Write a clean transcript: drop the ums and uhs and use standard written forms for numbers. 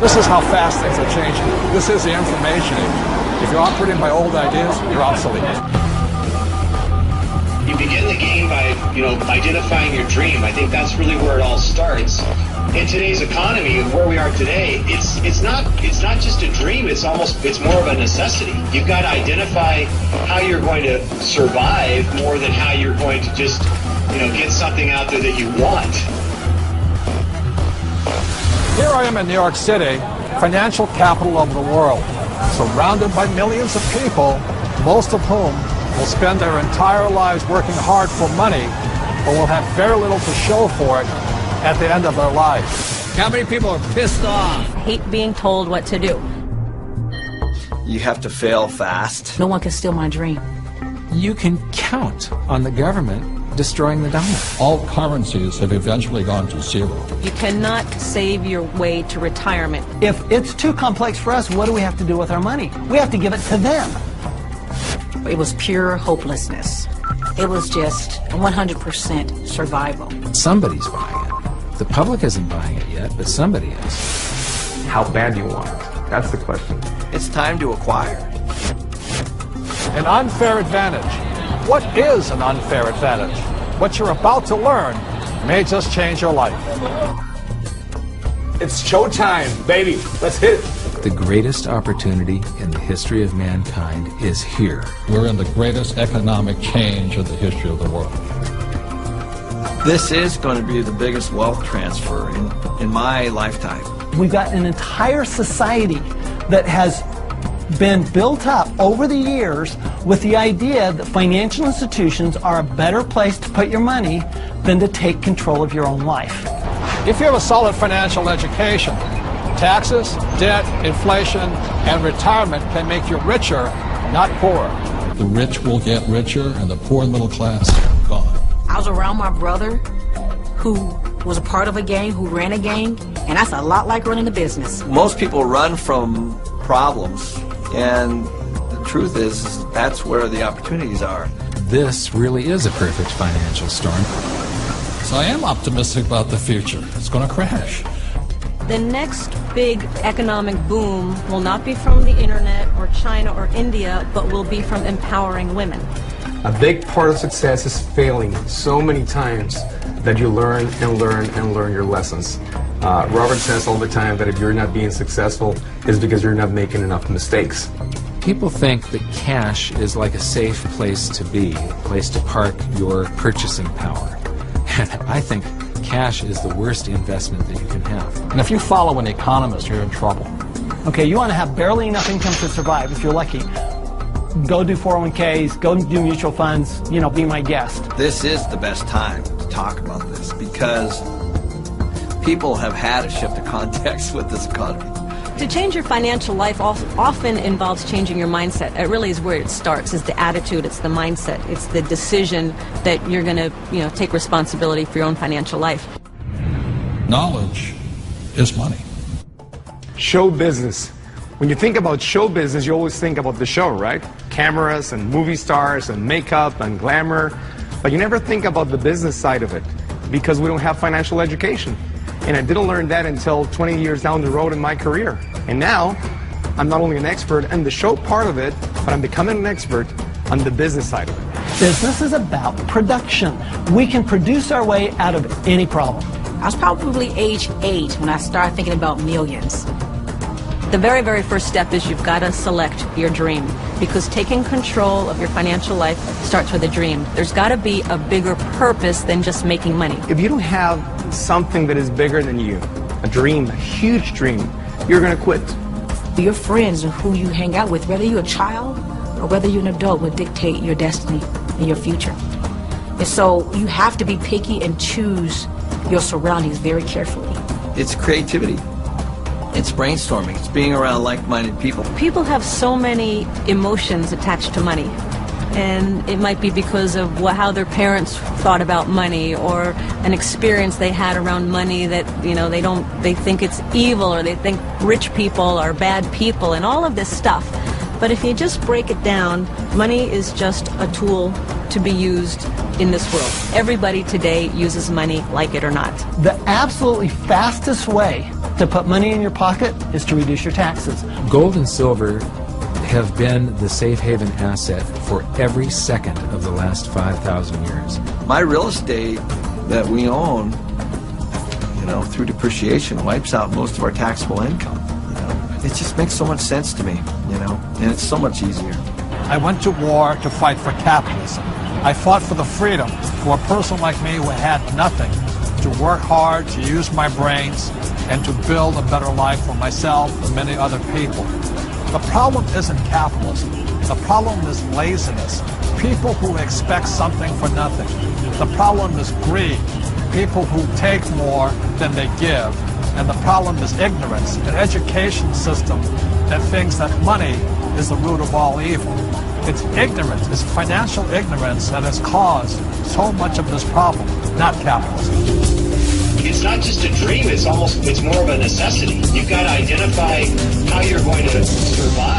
This is how fast things are changing. This is the information age. If you're operating by old ideas, you're obsolete. You begin the game by, identifying your dream. I think that's really where it all starts. In today's economy, where we are today, it's not just a dream. It's more of a necessity. You've got to identify how you're going to survive more than how you're going to just, get something out there that you want. Here I am in New York City, financial capital of the world, surrounded by millions of people, most of whom will spend their entire lives working hard for money, but will have very little to show for it at the end of their lives. How many people are pissed off? I hate being told what to do. You have to fail fast. No one can steal my dream. You can count on the government destroying the dollar. All currencies have eventually gone to zero. You cannot save your way to retirement. If it's too complex for us, what do we have to do with our money? We have to give it to them. It was pure hopelessness. It was just 100% survival. Somebody's buying it. The public isn't buying it yet, but somebody is. How bad do you want it? That's the question. It's time to acquire. An unfair advantage. What is an unfair advantage? What you're about to learn may just change your life. It's showtime, baby. Let's hit it. The greatest opportunity in the history of mankind is here. We're in the greatest economic change in the history of the world. This is going to be the biggest wealth transfer in my lifetime. We've got an entire society that has been built up over the years with the idea that financial institutions are a better place to put your money than to take control of your own life. If you have a solid financial education, taxes, debt, inflation, and retirement can make you richer, not poorer. The rich will get richer, and the poor and middle class, gone. I was around my brother who was a part of a gang, who ran a gang, and that's a lot like running a business. Most people run from problems, and the truth is that's where the opportunities are. This really is a perfect financial storm. So I am optimistic about the future. It's going to crash. The next big economic boom will not be from the internet or China or India, but will be from empowering women. A big part of success is failing so many times that you learn and learn and learn your lessons. Robert says all the time that if you're not being successful, it's because you're not making enough mistakes. People think that cash is like a safe place to be, a place to park your purchasing power. And I think cash is the worst investment that you can have. And if you follow an economist, you're in trouble. Okay, you want to have barely enough income to survive if you're lucky. Go do 401ks, go do mutual funds, be my guest. This is the best time to talk about this because people have had a shift of context with this economy. To change your financial life often involves changing your mindset. It really is where it starts, is the attitude, it's the mindset, it's the decision that you're going to, take responsibility for your own financial life. Knowledge is money. Show business. When you think about show business, you always think about the show, right? Cameras and movie stars and makeup and glamour. But you never think about the business side of it because we don't have financial education. And I didn't learn that until 20 years down the road in my career. And now, I'm not only an expert in the show part of it, but I'm becoming an expert on the business side of it. Business is about production. We can produce our way out of any problem. I was probably age 8 when I started thinking about millions. The very, very first step is you've got to select your dream, because taking control of your financial life starts with a dream. There's got to be a bigger purpose than just making money. If you don't have something that is bigger than you, a dream, a huge dream, you're going to quit. Your friends and who you hang out with, whether you're a child or whether you're an adult, will dictate your destiny and your future. And so you have to be picky and choose your surroundings very carefully. It's creativity. It's brainstorming. It's being around like-minded people. People have so many emotions attached to money. And it might be because of how their parents thought about money, or an experience they had around money that, they think it's evil, or they think rich people are bad people, and all of this stuff But if you just break it down, money is just a tool to be used in this world. Everybody today uses money, like it or not. The absolutely fastest way to put money in your pocket is to reduce your taxes. Gold and silver have been the safe haven asset for every second of the last 5,000 years. My real estate that we own, through depreciation, wipes out most of our taxable income. It just makes so much sense to me, and it's so much easier. I went to war to fight for capitalism. I fought for the freedom for a person like me who had nothing, to work hard, to use my brains, and to build a better life for myself and many other people. The problem isn't capitalism. The problem is laziness. People who expect something for nothing. The problem is greed. People who take more than they give. And the problem is ignorance, an education system that thinks that money is the root of all evil. It's ignorance, it's financial ignorance that has caused so much of this problem, not capitalism. It's not just a dream, it's more of a necessity. You've got to identify how you're going to survive.